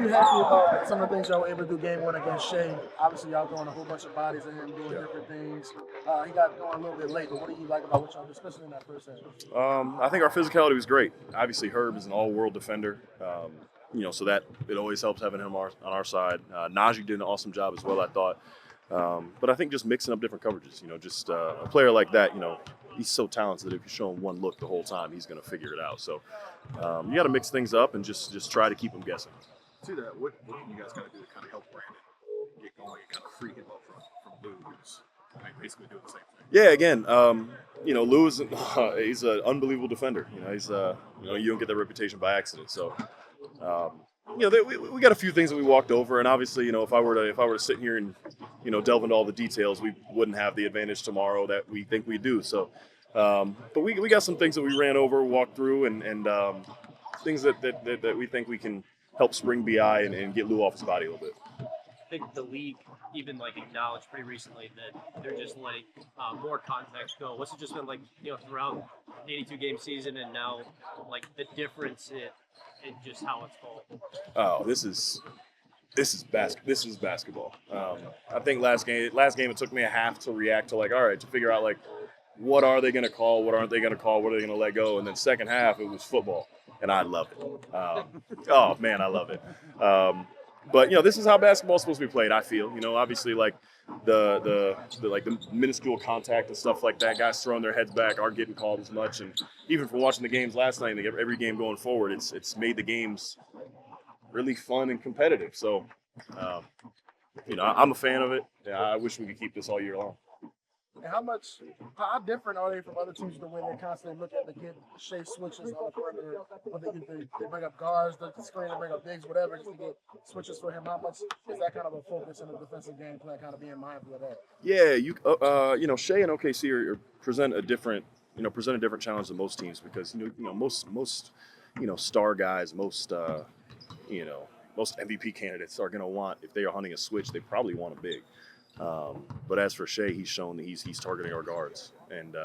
you happy about some of the things y'all were able to do game one against Shai? Obviously, y'all throwing a whole bunch of bodies at him, doing different things. He got going a little bit late, but what do you like about what y'all did, especially in that first half? I think our physicality was great. Obviously, Herb is an all-world defender, so that it always helps having him on our side. Naji did an awesome job as well, I thought. But I think just mixing up different coverages, just a player like that, he's so talented that if you show him one look the whole time, he's going to figure it out. So you got to mix things up and just try to keep him guessing. To that, what can you guys kind of do to kind of help Brandon get going and kind of free him up from Lou, who's basically doing the same thing? Yeah, again, Lou is he's an unbelievable defender. He's you don't get that reputation by accident. So we got a few things that we walked over, and obviously, if I were to sit here and delve into all the details, we wouldn't have the advantage tomorrow that we think we do. So, but we got some things that we ran over, walked through, and things that we think we can help spring BI and get Lou off his body a little bit. I think the league even acknowledged pretty recently that they're just letting more context go. What's it just been throughout 82 game season, and now the difference in just how it's called? Oh, this is basketball. I think last game it took me a half to react to to figure out what are they going to call, what aren't they going to call, what are they going to let go, and then second half it was football, and I love it. Oh man, I love it. But this is how basketball's supposed to be played. I feel obviously the minuscule contact and stuff like that, guys throwing their heads back aren't getting called as much, and even from watching the games last night, every game going forward, it's made the games really fun and competitive. So I'm a fan of it. Yeah, I wish we could keep this all year long. And how different are they from other teams the way they constantly look at the kid Shai switches on the perimeter? Or they bring up guards, the screen, they bring up bigs, whatever, just to get switches for him. How much is that kind of a focus in the defensive game plan, kind of being mindful of that? Yeah, Shai and OKC present a different challenge than most teams because most star guys, most MVP candidates are going to want, if they are hunting a switch, they probably want a big. But as for Shai, he's shown that he's targeting our guards, and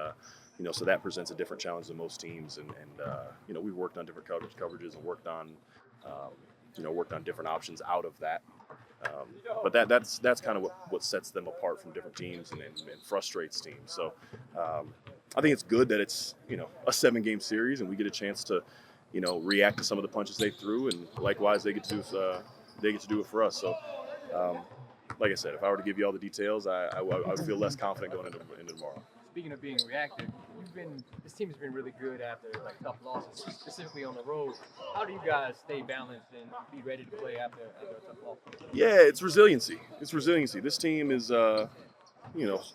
so that presents a different challenge than most teams. And we've worked on different coverages and worked on different options out of that. But that's kind of what sets them apart from different teams and frustrates teams. So I think it's good that it's a 7-game series and we get a chance to react to some of the punches they threw, and likewise they get to do it for us. So. Like I said, if I were to give you all the details, I would feel less confident going into tomorrow. Speaking of being reactive, this team has been really good after tough losses, specifically on the road. How do you guys stay balanced and be ready to play after a tough loss? Yeah, it's resiliency. This team is,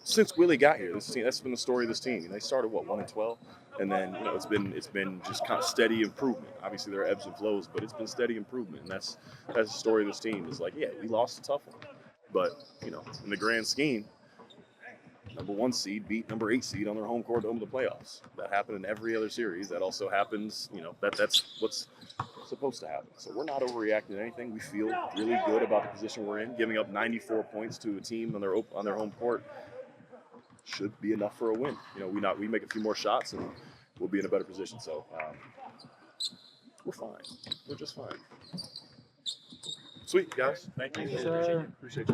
since Willie got here, that's been the story of this team. They started 1-12, and then it's been just kind of steady improvement. Obviously there are ebbs and flows, but it's been steady improvement, and that's the story of this team. It's we lost a tough one. But, in the grand scheme, number 1 seed beat number 8 seed on their home court to open the playoffs. That happened in every other series. That also happens, that's what's supposed to happen. So we're not overreacting to anything. We feel really good about the position we're in. Giving up 94 points to a team on their home court should be enough for a win. We make a few more shots and we'll be in a better position. So we're fine. We're just fine. Sweet, guys. Thank you. Sir. Appreciate you.